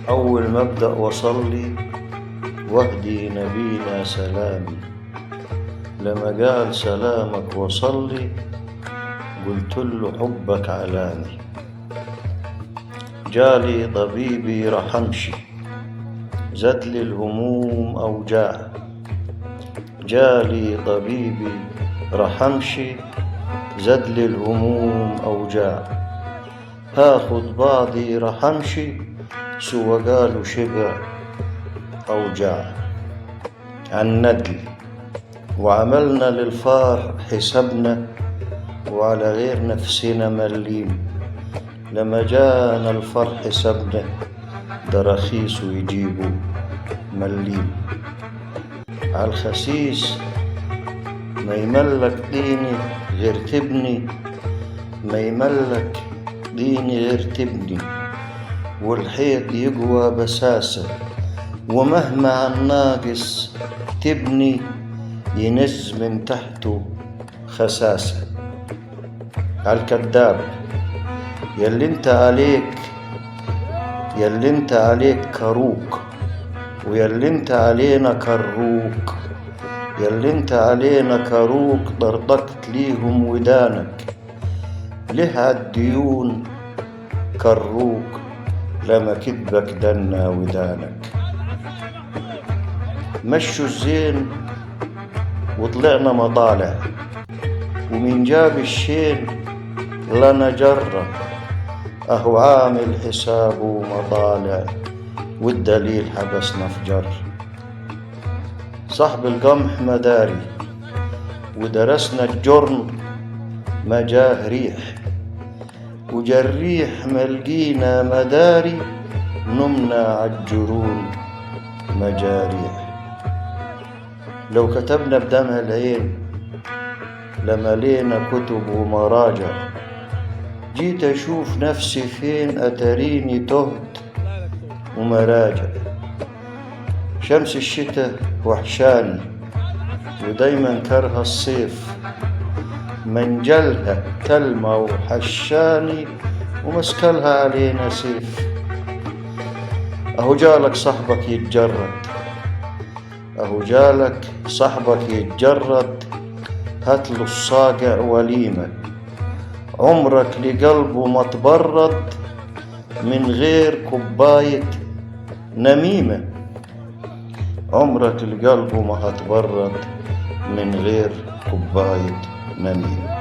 أول ما أبدأ وصلي واهدي نبينا سلامي، لما قال سلامك وصلي قلت له حبك علاني. جالي طبيبي رحمشي زاد لي الهموم أوجاع، جالي طبيبي رحمشي زاد لي الهموم أوجاع، هاخد بعضي رحمشي سوى قالوا شبع أوجاع. عندل وعملنا للفار حسابنا وعلى غير نفسنا مليم، لما جانا الفرح سبنا ده رخيص ويجيبوا مليم. عالخسيس ما يملك ديني غير تبني، ما يملك ديني غير تبني، والحيط يقوى بساسة ومهما عالناقص تبني ينز من تحته خساسة. عالكداب ياللي انت عليك كروك، وياللي انت علينا كروك، ياللي انت علينا كروك طرطقت ليهم ودانك، ليه عالديون كروك لما كدبك دنا ودانك. مشوا الزين وطلعنا مطالع، ومن جاب الشين لنا جرة، أهو عامل حسابه مطالع والدليل حبسنا في جر. صاحب القمح مداري ودرسنا الجرن ما جاه ريح، وجريح ملقينا مداري نمنا عالجرون مجاريح. لو كتبنا بدمع العين لملينا كتب ومراجع، جيت أشوف نفسي فين أتريني تهت ومراجع. شمس الشتاء وحشاني ودايما كره الصيف، منجلها كلمة وحشاني ومسكلها علينا سيف. أهو جالك صاحبك يتجرد، أهو جالك صاحبك يتجرد، هاتله الصاقع وليمة، عمرك لقلبه ما تبرد من غير كوباية نميمة، عمرك لقلبه ما هتبرد من غير كوباية نميمة.